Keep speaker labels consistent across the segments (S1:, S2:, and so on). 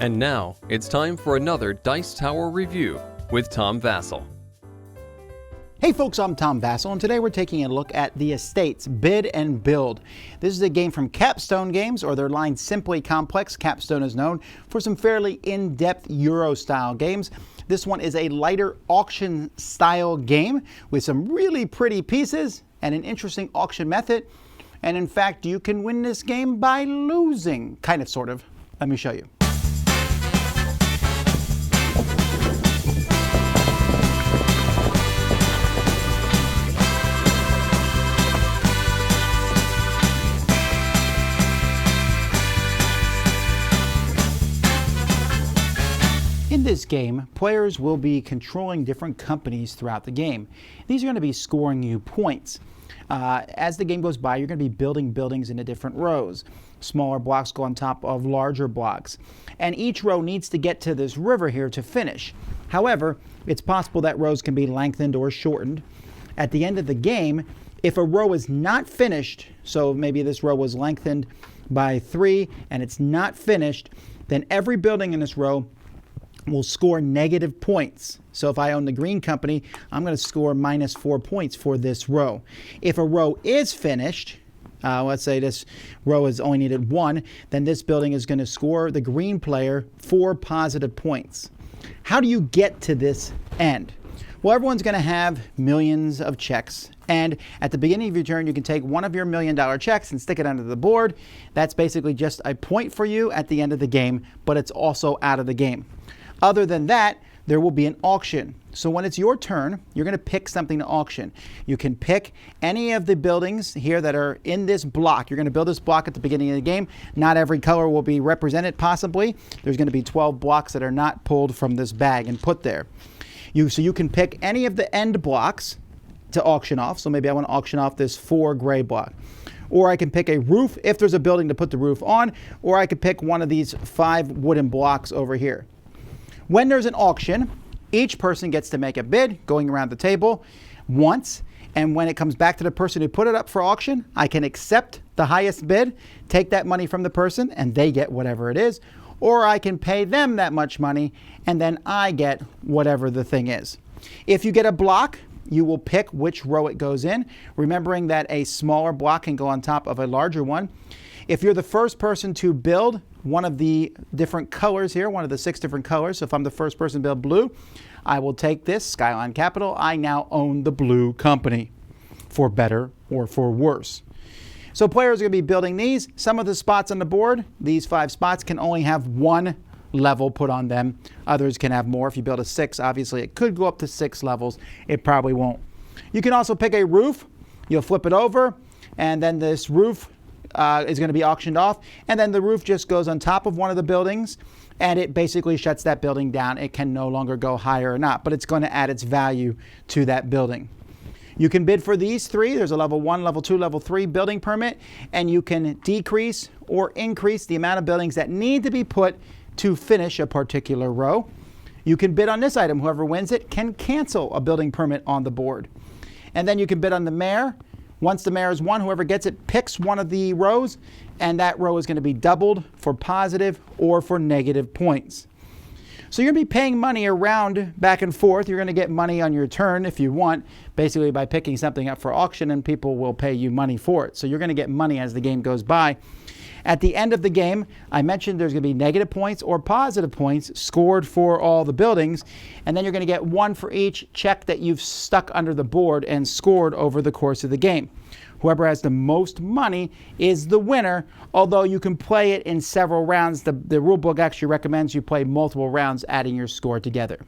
S1: And now, it's time for another Dice Tower review with Tom Vasel.
S2: Hey folks, I'm Tom Vasel, and today we're taking a look at The Estates Bid and Build. This is a game from Capstone Games, or their line Simply Complex. Capstone is known for some fairly in-depth Euro-style games. This one is a lighter auction-style game with some really pretty pieces and an interesting auction method. And in fact, you can win this game by losing, kind of, sort of. Let me show you. In this game, players will be controlling different companies throughout the game. These are going to be scoring you points. As the game goes by, you're going to be building buildings into different rows. Smaller blocks go on top of larger blocks. And each row needs to get to this river here to finish. However, it's possible that rows can be lengthened or shortened. At the end of the game, if a row is not finished, so maybe this row was lengthened by 3 and it's not finished, then every building in this row will score negative points. So if I own the green company, I'm going to score -4 points for this row. If a row is finished, let's say this row has only needed 1, then this building is going to score the green player 4 positive points. How do you get to this end? Well, everyone's going to have millions of checks. And at the beginning of your turn, you can take one of your $1 million checks and stick it under the board. That's basically just a point for you at the end of the game, but it's also out of the game. Other than that, there will be an auction. So when it's your turn, you're going to pick something to auction. You can pick any of the buildings here that are in this block. You're going to build this block at the beginning of the game. Not every color will be represented, possibly. There's going to be 12 blocks that are not pulled from this bag and put there. So you can pick any of the end blocks to auction off. So maybe I want to auction off this 4 gray block. Or I can pick a roof if there's a building to put the roof on. Or I could pick one of these 5 wooden blocks over here. When there's an auction, each person gets to make a bid going around the table once, and when it comes back to the person who put it up for auction, I can accept the highest bid, take that money from the person, and they get whatever it is, or I can pay them that much money, and then I get whatever the thing is. If you get a block, you will pick which row it goes in, remembering that a smaller block can go on top of a larger one. If you're the first person to build one of the different colors here, one of the 6 different colors, so if I'm the first person to build blue, I will take this, Skyline Capital. I now own the blue company, for better or for worse. So players are going to be building these. Some of the spots on the board, these 5 spots, can only have 1 level put on them. Others can have more. If you build a 6, obviously it could go up to 6 levels. It probably won't. You can also pick a roof. You'll flip it over, and then this roof is going to be auctioned off, and then the roof just goes on top of one of the buildings, and it basically shuts that building down. It can no longer go higher or not, but it's going to add its value to that building. You can bid for these 3. There's a level 1, level 2, level 3 building permit, and you can decrease or increase the amount of buildings that need to be put to finish a particular row. You can bid on this item. Whoever wins it can cancel a building permit on the board. And then you can bid on the mayor. Once the mayor is won, whoever gets it picks one of the rows, and that row is going to be doubled for positive or for negative points. So you're going to be paying money around back and forth. You're going to get money on your turn if you want, basically by picking something up for auction, and people will pay you money for it. So you're going to get money as the game goes by. At the end of the game, I mentioned there's going to be negative points or positive points scored for all the buildings, and then you're going to get 1 for each check that you've stuck under the board and scored over the course of the game. Whoever has the most money is the winner, although you can play it in several rounds. The rule book actually recommends you play multiple rounds, adding your score together.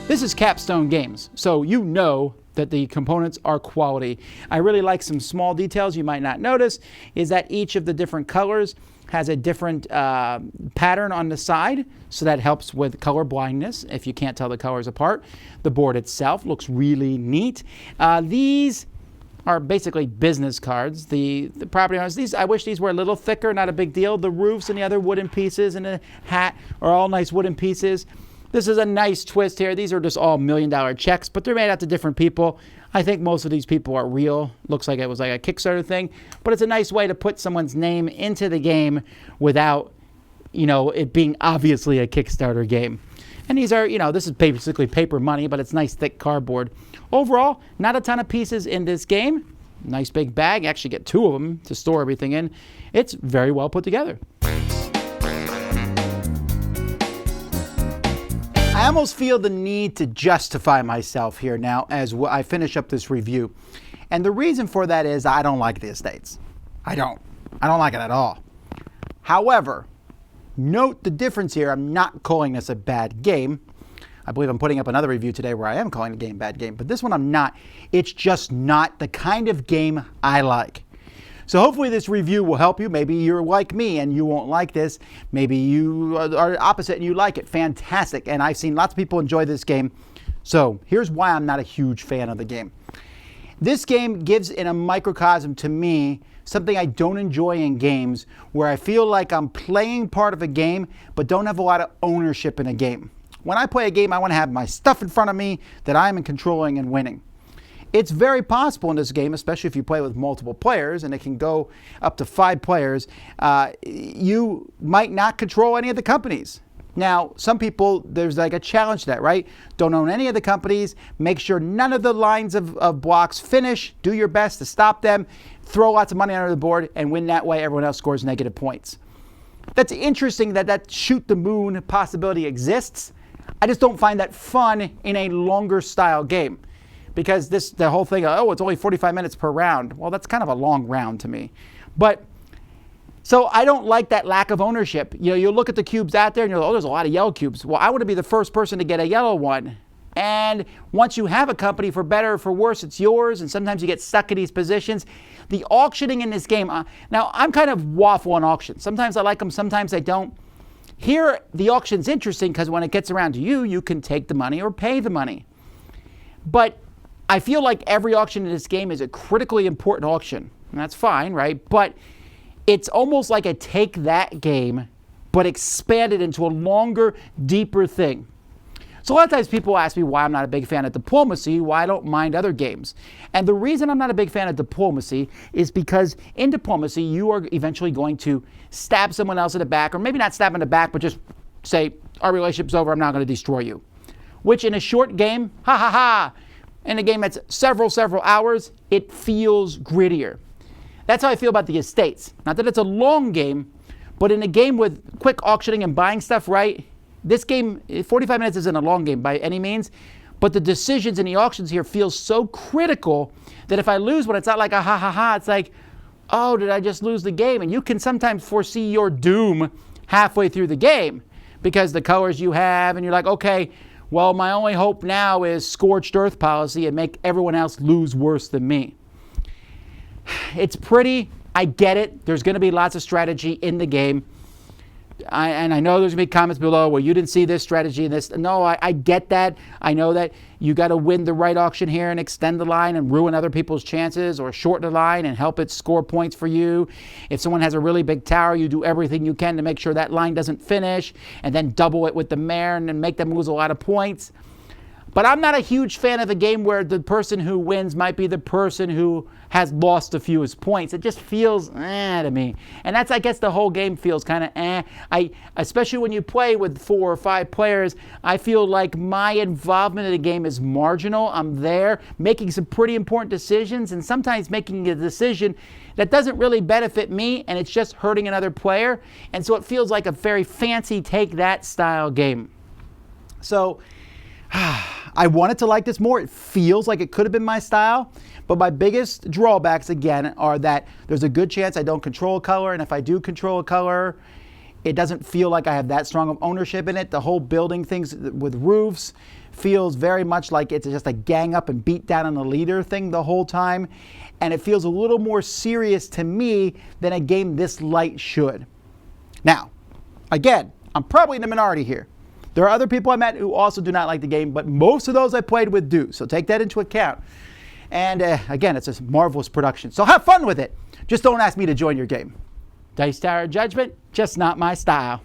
S2: This is Capstone Games, so you know that the components are quality. I really like some small details you might not notice, is that each of the different colors has a different pattern on the side, so that helps with color blindness if you can't tell the colors apart. The board itself looks really neat. These are basically business cards. The property owners, I wish these were a little thicker, not a big deal. The roofs and the other wooden pieces and the hat are all nice wooden pieces. This is a nice twist here. These are just all $1 million checks, but they're made out to different people. I think most of these people are real. Looks like it was like a Kickstarter thing, but it's a nice way to put someone's name into the game without it being obviously a Kickstarter game. And these are, this is basically paper money, but it's nice thick cardboard. Overall, not a ton of pieces in this game. Nice big bag. You actually get 2 of them to store everything in. It's very well put together. I almost feel the need to justify myself here now as I finish up this review. And the reason for that is I don't like the estates. I don't like it at all. However, note the difference here. I'm not calling this a bad game. I believe I'm putting up another review today where I am calling the game bad game, but this one I'm not. It's just not the kind of game I like. So hopefully this review will help you. Maybe you're like me and you won't like this. Maybe you are opposite and you like it. Fantastic. And I've seen lots of people enjoy this game. So here's why I'm not a huge fan of the game. This game gives in a microcosm to me something I don't enjoy in games, where I feel like I'm playing part of a game but don't have a lot of ownership in a game. When I play a game, I want to have my stuff in front of me that I'm in controlling and winning. It's very possible in this game, especially if you play with multiple players, and it can go up to 5 players, you might not control any of the companies. Now, some people, there's like a challenge to that, right? Don't own any of the companies, make sure none of the lines of blocks finish, do your best to stop them, throw lots of money under the board, and win that way. Everyone else scores negative points. That's interesting that shoot the moon possibility exists. I just don't find that fun in a longer style game. Because the whole thing, it's only 45 minutes per round. Well, that's kind of a long round to me. But, so I don't like that lack of ownership. You look at the cubes out there and you're like, there's a lot of yellow cubes. Well, I want to be the first person to get a yellow one. And once you have a company, for better or for worse, it's yours. And sometimes you get stuck in these positions. The auctioning in this game, now I'm kind of waffle on auctions. Sometimes I like them, sometimes I don't. Here, the auction's interesting because when it gets around to you, you can take the money or pay the money. But I feel like every auction in this game is a critically important auction. And that's fine, right? But it's almost like a take that game, but expand it into a longer, deeper thing. So a lot of times people ask me why I'm not a big fan of diplomacy, why I don't mind other games. And the reason I'm not a big fan of diplomacy is because in diplomacy, you are eventually going to stab someone else in the back, or maybe not stab in the back, but just say, our relationship's over, I'm not going to destroy you. Which in a short game, in a game that's several hours, it feels grittier. That's how I feel about the estates. Not that it's a long game, but in a game with quick auctioning and buying stuff right, this game, 45 minutes isn't a long game by any means, but the decisions in the auctions here feel so critical that if I lose one, it's not like it's like, oh, did I just lose the game? And you can sometimes foresee your doom halfway through the game because the colors you have, and you're like, okay, well, my only hope now is scorched earth policy and make everyone else lose worse than me. It's pretty. I get it. There's going to be lots of strategy in the game. And I know there's going to be comments below, well, you didn't see this strategy and this. No, I get that. I know that you got to win the right auction here and extend the line and ruin other people's chances, or shorten the line and help it score points for you. If someone has a really big tower, you do everything you can to make sure that line doesn't finish, and then double it with the mayor and then make them lose a lot of points. But I'm not a huge fan of a game where the person who wins might be the person who has lost the fewest points. It just feels to me. And that's, I guess, the whole game feels kind of especially when you play with 4 or 5 players, I feel like my involvement in the game is marginal. I'm there making some pretty important decisions, and sometimes making a decision that doesn't really benefit me, and it's just hurting another player. And so it feels like a very fancy take that style game. So I wanted to like this more. It feels like it could have been my style, but my biggest drawbacks, again, are that there's a good chance I don't control a color, and if I do control a color, it doesn't feel like I have that strong of ownership in it. The whole building things with roofs feels very much like it's just a gang up and beat down on the leader thing the whole time, and it feels a little more serious to me than a game this light should. Now, again, I'm probably in the minority here. There are other people I met who also do not like the game, but most of those I played with do. So take that into account. And again, it's a marvelous production. So have fun with it. Just don't ask me to join your game. Dice Tower Judgment, just not my style.